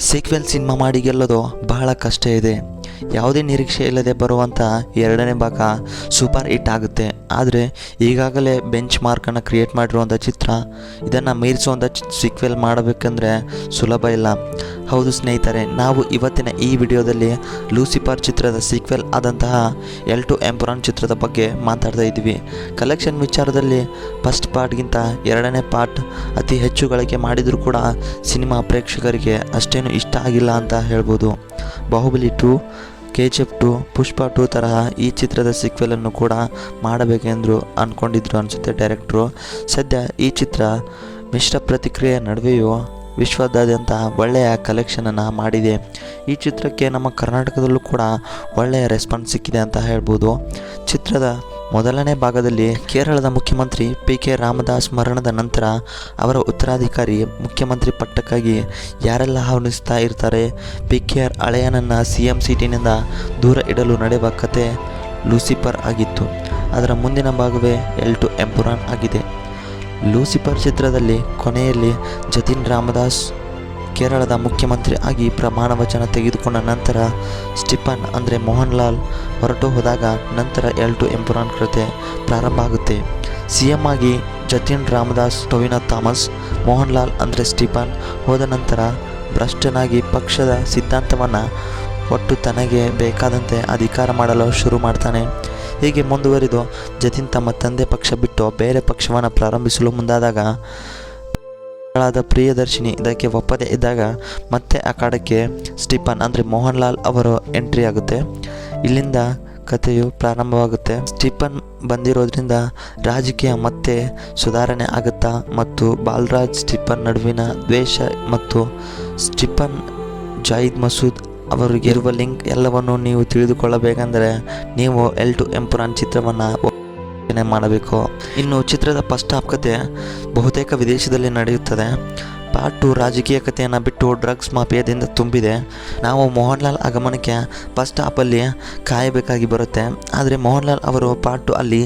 Sequel cinema ಮಾಡಿ ಗೆಲ್ಲೋದು ಬಹಳ ಕಷ್ಟ ಇದೆ. ಯಾವುದೇ ನಿರೀಕ್ಷೆ ಇಲ್ಲದೆ ಬರುವಂಥ ಎರಡನೇ ಭಾಗ ಸೂಪರ್ ಹಿಟ್ ಆಗುತ್ತೆ. ಆದರೆ ಈಗಾಗಲೇ ಬೆಂಚ್ ಮಾರ್ಕನ್ನು ಕ್ರಿಯೇಟ್ ಮಾಡಿರುವಂಥ ಚಿತ್ರ ಇದನ್ನು ಮೀರಿಸುವಂಥ ಸೀಕ್ವೆಲ್ ಮಾಡಬೇಕಂದ್ರೆ ಸುಲಭ ಇಲ್ಲ. ಹೌದು ಸ್ನೇಹಿತರೆ, ನಾವು ಇವತ್ತಿನ ಈ ವಿಡಿಯೋದಲ್ಲಿ ಲೂಸಿಫರ್ ಚಿತ್ರದ ಸೀಕ್ವೆಲ್ ಆದಂತಹ L2 ಎಂಪುರಾನ್ ಚಿತ್ರದ ಬಗ್ಗೆ ಮಾತಾಡ್ತಾ ಇದ್ದೀವಿ. ಕಲೆಕ್ಷನ್ ವಿಚಾರದಲ್ಲಿ ಫಸ್ಟ್ ಪಾರ್ಟ್ಗಿಂತ ಎರಡನೇ ಪಾರ್ಟ್ ಅತಿ ಹೆಚ್ಚು ಗಳಿಕೆ ಮಾಡಿದರೂ ಕೂಡ ಸಿನಿಮಾ ಪ್ರೇಕ್ಷಕರಿಗೆ ಅಷ್ಟೇನು ಇಷ್ಟ ಆಗಿಲ್ಲ ಅಂತ ಹೇಳ್ಬೋದು. ಬಾಹುಬಲಿ 2, KGF 2, ಪುಷ್ಪ 2 ತರಹ ಈ ಚಿತ್ರದ ಸೀಕ್ವೆಲನ್ನು ಕೂಡ ಮಾಡಬೇಕೆಂದು ಅಂದ್ಕೊಂಡಿದ್ರು ಅನಿಸುತ್ತೆ ಡೈರೆಕ್ಟ್ರು. ಸದ್ಯ ಈ ಚಿತ್ರ ಮಿಶ್ರ ಪ್ರತಿಕ್ರಿಯೆ ನಡುವೆಯೂ ವಿಶ್ವದಾದ್ಯಂತ ಒಳ್ಳೆಯ ಕಲೆಕ್ಷನನ್ನು ಮಾಡಿದೆ. ಈ ಚಿತ್ರಕ್ಕೆ ನಮ್ಮ ಕರ್ನಾಟಕದಲ್ಲೂ ಕೂಡ ಒಳ್ಳೆಯ ರೆಸ್ಪಾನ್ಸ್ ಸಿಕ್ಕಿದೆ ಅಂತ ಹೇಳ್ಬೋದು. ಚಿತ್ರದ ಮೊದಲನೇ ಭಾಗದಲ್ಲಿ ಕೇರಳದ ಮುಖ್ಯಮಂತ್ರಿ PK ರಾಮದಾಸ್ ಮರಣದ ನಂತರ ಅವರ ಉತ್ತರಾಧಿಕಾರಿ ಮುಖ್ಯಮಂತ್ರಿ ಪಟ್ಟಕ್ಕಾಗಿ ಯಾರೆಲ್ಲ ಹವಣಿಸ್ತಾ ಇರ್ತಾರೆ, PKR ಅಳೆಯನನ್ನು CM ಸೀಟಿನಿಂದ ದೂರ ಇಡಲು ನಡೆಯುವ ಕತೆ ಲೂಸಿಫರ್ ಆಗಿತ್ತು. ಅದರ ಮುಂದಿನ ಭಾಗವೇ L2 ಎಂಪುರಾನ್ ಆಗಿದೆ. ಲೂಸಿಫರ್ ಚಿತ್ರದಲ್ಲಿ ಕೊನೆಯಲ್ಲಿ ಜತಿನ್ ರಾಮದಾಸ್ ಕೇರಳದ ಮುಖ್ಯಮಂತ್ರಿ ಆಗಿ ಪ್ರಮಾಣ ವಚನ ತೆಗೆದುಕೊಂಡ ನಂತರ ಸ್ಟೀಫನ್ ಅಂದರೆ ಮೋಹನ್ ಲಾಲ್ ಹೊರಟು ಹೋದಾಗ ನಂತರ L2 ಎಂಪುರಾನ್ ಕಥೆ ಪ್ರಾರಂಭ ಆಗುತ್ತೆ. CM ಆಗಿ ಜತಿನ್ ರಾಮದಾಸ್, ಟೊವಿನೋ ಥಾಮಸ್, ಮೋಹನ್ ಲಾಲ್ ಅಂದರೆ ಸ್ಟೀಫನ್ ಹೋದ ನಂತರ ಭ್ರಷ್ಟನಾಗಿ ಪಕ್ಷದ ಸಿದ್ಧಾಂತವನ್ನು ಒಟ್ಟು ತನಗೆ ಬೇಕಾದಂತೆ ಅಧಿಕಾರ ಮಾಡಲು ಶುರು ಮಾಡ್ತಾನೆ. ಹೀಗೆ ಮುಂದುವರಿದು ಜತಿನ್ ತಮ್ಮ ತಂದೆ ಪಕ್ಷ ಬಿಟ್ಟು ಬೇರೆ ಪಕ್ಷವನ್ನು ಪ್ರಾರಂಭಿಸಲು ಮುಂದಾದಾಗ ಪ್ರಿಯದರ್ಶಿನಿ ಇದಕ್ಕೆ ಒಪ್ಪದೇ ಇದ್ದಾಗ ಮತ್ತೆ ಅಖಾಡಕ್ಕೆ ಸ್ಟೀಫನ್ ಅಂದರೆ ಮೋಹನ್ ಲಾಲ್ ಅವರು ಎಂಟ್ರಿ ಆಗುತ್ತೆ. ಇಲ್ಲಿಂದ ಕಥೆಯು ಪ್ರಾರಂಭವಾಗುತ್ತೆ. ಸ್ಟೀಫನ್ ಬಂದಿರೋದ್ರಿಂದ ರಾಜಕೀಯ ಮತ್ತೆ ಸುಧಾರಣೆ ಆಗುತ್ತಾ ಮತ್ತು ಬಾಲರಾಜ್ ಸ್ಟೀಫನ್ ನಡುವಿನ ದ್ವೇಷ ಮತ್ತು ಸ್ಟೀಫನ್ ಜಾಹಿದ್ ಮಸೂದ್ ಅವರಿಗೆ ಇರುವ ಲಿಂಕ್ ಎಲ್ಲವನ್ನು ನೀವು ತಿಳಿದುಕೊಳ್ಳಬೇಕೆಂದರೆ ನೀವು L2 ಎಂಪುರಾನ್ ಚಿತ್ರವನ್ನು ಮಾಡಬೇಕು. ಇನ್ನು ಚಿತ್ರದ ಫಸ್ಟ್ ಹಾಫ್ ಕತೆ ಬಹುತೇಕ ವಿದೇಶದಲ್ಲಿ ನಡೆಯುತ್ತದೆ. ಪಾರ್ಟ್ 2 ರಾಜಕೀಯ ಕಥೆಯನ್ನು ಬಿಟ್ಟು ಡ್ರಗ್ಸ್ ಮಾಫಿಯಾದಿಂದ ತುಂಬಿದೆ. ನಾವು ಮೋಹನ್ ಲಾಲ್ ಆಗಮನಕ್ಕೆ ಫಸ್ಟ್ ಹಾಫಲ್ಲಿ ಕಾಯಬೇಕಾಗಿ ಬರುತ್ತೆ. ಆದರೆ ಮೋಹನ್ ಲಾಲ್ ಅವರು ಪಾರ್ಟ್ 2 ಅಲ್ಲಿ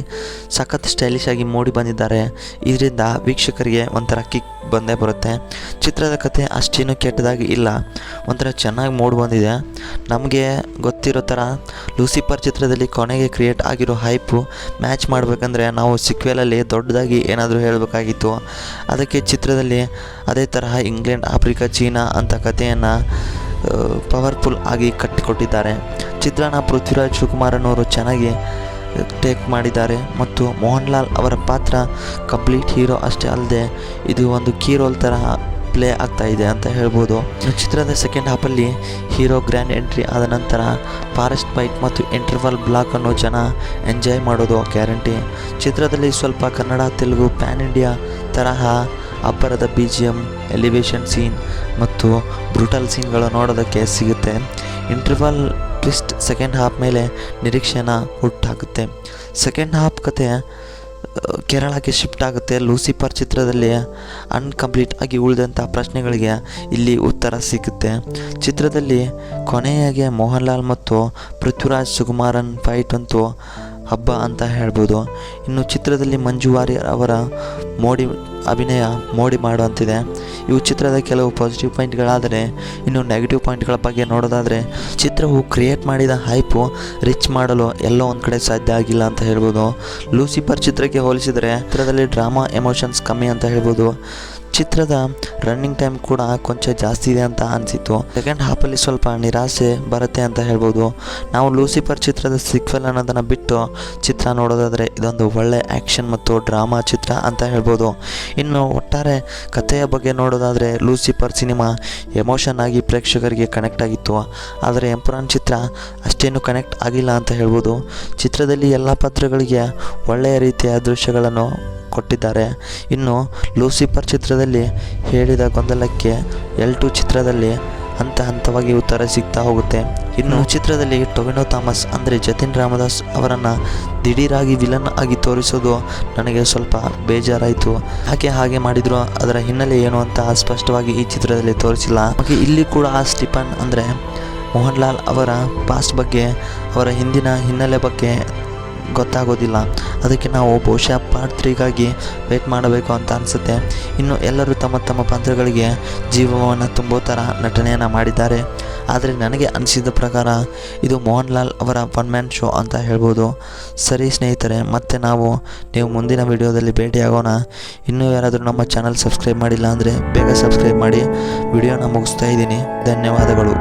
ಸಖತ್ ಸ್ಟೈಲಿಶ್ ಆಗಿ ಮೂಡಿ ಬಂದಿದ್ದಾರೆ. ಇದರಿಂದ ವೀಕ್ಷಕರಿಗೆ ಒಂಥರ ಕಿಕ್ ಬಂದೇ ಬರುತ್ತೆ. ಚಿತ್ರದ ಕಥೆ ಅಷ್ಟೇನು ಕೆಟ್ಟದಾಗಿ ಇಲ್ಲ, ಒಂಥರ ಚೆನ್ನಾಗಿ ಮೂಡಿ ಬಂದಿದೆ. ನಮಗೆ ಗೊತ್ತಿರೋ ಥರ ಲೂಸಿಫರ್ ಚಿತ್ರದಲ್ಲಿ ಕೊನೆಗೆ ಕ್ರಿಯೇಟ್ ಆಗಿರೋ ಹೈಪು ಮ್ಯಾಚ್ ಮಾಡಬೇಕಂದ್ರೆ ನಾವು ಸೀಕ್ವೆಲಲ್ಲಿ ದೊಡ್ಡದಾಗಿ ಏನಾದರೂ ಹೇಳಬೇಕಾಗಿತ್ತು. ಅದಕ್ಕೆ ಚಿತ್ರದಲ್ಲಿ ಅದೇ ತರಹ ಇಂಗ್ಲೆಂಡ್, ಆಫ್ರಿಕಾ, ಚೀನಾ ಅಂತ ಕಥೆಯನ್ನು ಪವರ್ಫುಲ್ ಆಗಿ ಕಟ್ಟಿಕೊಟ್ಟಿದ್ದಾರೆ. ಚಿತ್ರನ ಪೃಥ್ವಿರಾಜ್ ಸುಕುಮಾರನವರು ಚೆನ್ನಾಗಿ ಟೇಕ್ ಮಾಡಿದ್ದಾರೆ ಮತ್ತು ಮೋಹನ್ ಲಾಲ್ ಅವರ ಪಾತ್ರ ಕಂಪ್ಲೀಟ್ ಹೀರೋ ಅಷ್ಟೇ ಅಲ್ಲದೆ ಇದು ಒಂದು ಕೀ ರೋಲ್ ತರಹ ಪ್ಲೇ ಆಗ್ತಾ ಇದೆ ಅಂತ ಹೇಳ್ಬೋದು. ಚಿತ್ರದ ಸೆಕೆಂಡ್ ಹಾಫಲ್ಲಿ ಹೀರೋ ಗ್ರ್ಯಾಂಡ್ ಎಂಟ್ರಿ ಆದ ನಂತರ ಫಾರೆಸ್ಟ್ ಫೈಟ್ ಮತ್ತು ಇಂಟರ್ವಲ್ ಬ್ಲಾಕನ್ನು ಜನ ಎಂಜಾಯ್ ಮಾಡೋದು ಗ್ಯಾರಂಟಿ. ಚಿತ್ರದಲ್ಲಿ ಸ್ವಲ್ಪ ಕನ್ನಡ, ತೆಲುಗು, ಪ್ಯಾನ್ ಇಂಡಿಯಾ ತರಹ ಅಬ್ಬರದ BGM, ಎಲಿವೇಶನ್ ಸೀನ್ ಮತ್ತು ಬ್ರೂಟಲ್ ಸೀನ್ಗಳು ನೋಡೋದಕ್ಕೆ ಸಿಗುತ್ತೆ. ಇಂಟರ್ವಲ್ ಟ್ವಿಸ್ಟ್ ಸೆಕೆಂಡ್ ಹಾಫ್ ಮೇಲೆ ನಿರೀಕ್ಷೆನ ಹುಟ್ಟಾಗುತ್ತೆ. ಸೆಕೆಂಡ್ ಹಾಫ್ ಕತೆ ಕೇರಳಕ್ಕೆ ಶಿಫ್ಟ್ ಆಗುತ್ತೆ. ಲೂಸಿಫರ್ ಚಿತ್ರದಲ್ಲಿ ಅನ್ಕಂಪ್ಲೀಟ್ ಆಗಿ ಉಳಿದಂಥ ಪ್ರಶ್ನೆಗಳಿಗೆ ಇಲ್ಲಿ ಉತ್ತರ ಸಿಗುತ್ತೆ. ಚಿತ್ರದಲ್ಲಿ ಕೊನೆಯಾಗಿ ಮೋಹನ್ ಲಾಲ್ ಮತ್ತು ಪೃಥ್ವಿರಾಜ್ ಸುಕುಮಾರನ್ ಫೈಟ್ ಅಂತೂ ಹಬ್ಬ ಅಂತ ಹೇಳ್ಬೋದು. ಇನ್ನು ಚಿತ್ರದಲ್ಲಿ ಮಂಜು ವಾರಿಯರ್ ಅವರ ಅಭಿನಯ ಮೋಡಿ ಮಾಡುವಂತಿದೆ. ಇವು ಚಿತ್ರದ ಕೆಲವು ಪಾಸಿಟಿವ್ ಪಾಯಿಂಟ್ಗಳಾದರೆ, ಇನ್ನು ನೆಗೆಟಿವ್ ಪಾಯಿಂಟ್ಗಳ ಬಗ್ಗೆ ನೋಡೋದಾದರೆ ಚಿತ್ರವು ಕ್ರಿಯೇಟ್ ಮಾಡಿದ ಹೈಪು ರಿಚ್ ಮಾಡಲು ಎಲ್ಲೋ ಒಂದು ಕಡೆ ಸಾಧ್ಯ ಆಗಿಲ್ಲ ಅಂತ ಹೇಳ್ಬೋದು. ಲೂಸಿಫರ್ ಚಿತ್ರಕ್ಕೆ ಹೋಲಿಸಿದರೆ ಚಿತ್ರದಲ್ಲಿ ಡ್ರಾಮಾ ಎಮೋಷನ್ಸ್ ಕಮ್ಮಿ ಅಂತ ಹೇಳ್ಬೋದು. ಚಿತ್ರದ ರನ್ನಿಂಗ್ ಟೈಮ್ ಕೂಡ ಕೊಂಚ ಜಾಸ್ತಿ ಇದೆ ಅಂತ ಅನಿಸಿತು. ಸೆಕೆಂಡ್ ಹಾಫಲ್ಲಿ ಸ್ವಲ್ಪ ನಿರಾಸೆ ಬರುತ್ತೆ ಅಂತ ಹೇಳ್ಬೋದು. ನಾವು ಲೂಸಿಫರ್ ಚಿತ್ರದ ಸೀಕ್ವೆಲ್ ಅನ್ನೋದನ್ನು ಬಿಟ್ಟು ಚಿತ್ರ ನೋಡೋದಾದರೆ ಇದೊಂದು ಒಳ್ಳೆ ಆ್ಯಕ್ಷನ್ ಮತ್ತು ಡ್ರಾಮಾ ಚಿತ್ರ ಅಂತ ಹೇಳ್ಬೋದು. ಇನ್ನು ಒಟ್ಟಾರೆ ಕಥೆಯ ಬಗ್ಗೆ ನೋಡೋದಾದರೆ ಲೂಸಿಫರ್ ಸಿನಿಮಾ ಎಮೋಷನ್ ಆಗಿ ಪ್ರೇಕ್ಷಕರಿಗೆ ಕನೆಕ್ಟ್ ಆಗಿತ್ತು. ಆದರೆ ಎಂಪುರಾನ್ ಚಿತ್ರ ಅಷ್ಟೇನು ಕನೆಕ್ಟ್ ಆಗಿಲ್ಲ ಅಂತ ಹೇಳ್ಬೋದು. ಚಿತ್ರದಲ್ಲಿ ಎಲ್ಲ ಪಾತ್ರಗಳಿಗೆ ಒಳ್ಳೆಯ ರೀತಿಯ ದೃಶ್ಯಗಳನ್ನು ಕೊಟ್ಟಿದ್ದಾರೆ. ಇನ್ನು ಲೂಸಿಫರ್ ಚಿತ್ರದಲ್ಲಿ ಹೇಳಿದ ಗೊಂದಲಕ್ಕೆ L2 ಚಿತ್ರದಲ್ಲಿ ಹಂತ ಹಂತವಾಗಿ ಉತ್ತರ ಸಿಗ್ತಾ ಹೋಗುತ್ತೆ. ಇನ್ನು ಚಿತ್ರದಲ್ಲಿ ಟೊವಿನೋ ಥಾಮಸ್ ಅಂದರೆ ಜತಿನ್ ರಾಮದಾಸ್ ಅವರನ್ನು ದಿಢೀರಾಗಿ ವಿಲನ್ ಆಗಿ ತೋರಿಸೋದು ನನಗೆ ಸ್ವಲ್ಪ ಬೇಜಾರಾಯಿತು. ಹಾಗೆ ಮಾಡಿದ್ರು, ಅದರ ಹಿನ್ನೆಲೆ ಏನು ಅಂತ ಸ್ಪಷ್ಟವಾಗಿ ಈ ಚಿತ್ರದಲ್ಲಿ ತೋರಿಸಿಲ್ಲ. ಇಲ್ಲಿ ಕೂಡ ಸ್ಟೀಫನ್ ಅಂದರೆ ಮೋಹನ್ ಲಾಲ್ ಅವರ ಪಾಸ್ಟ್ ಬಗ್ಗೆ, ಅವರ ಹಿಂದಿನ ಹಿನ್ನೆಲೆ ಬಗ್ಗೆ ಗೊತ್ತಾಗೋದಿಲ್ಲ. ಅದಕ್ಕೆ ನಾವು ಬಹುಶಃ ಪಾರ್ಟ್ 3ಗಾಗಿ ವೇಟ್ ಮಾಡಬೇಕು ಅಂತ ಅನಿಸುತ್ತೆ. ಇನ್ನು ಎಲ್ಲರೂ ತಮ್ಮ ತಮ್ಮ ಪಾತ್ರಗಳಿಗೆ ಜೀವವನ್ನು ತುಂಬೋ ಥರ ನಟನೆಯನ್ನು ಮಾಡಿದ್ದಾರೆ. ಆದರೆ ನನಗೆ ಅನಿಸಿದ ಪ್ರಕಾರ ಇದು ಮೋಹನ್ ಲಾಲ್ ಅವರ ಒನ್ ಮ್ಯಾನ್ ಶೋ ಅಂತ ಹೇಳ್ಬೋದು. ಸರಿ ಸ್ನೇಹಿತರೆ, ಮತ್ತೆ ನೀವು ಮುಂದಿನ ವಿಡಿಯೋದಲ್ಲಿ ಭೇಟಿಯಾಗೋಣ. ಇನ್ನೂ ಯಾರಾದರೂ ನಮ್ಮ ಚಾನಲ್ ಸಬ್ಸ್ಕ್ರೈಬ್ ಮಾಡಿಲ್ಲ ಅಂದರೆ ಬೇಗ ಸಬ್ಸ್ಕ್ರೈಬ್ ಮಾಡಿ. ವಿಡಿಯೋನ ಮುಗಿಸ್ತಾ ಇದ್ದೀನಿ. ಧನ್ಯವಾದಗಳು.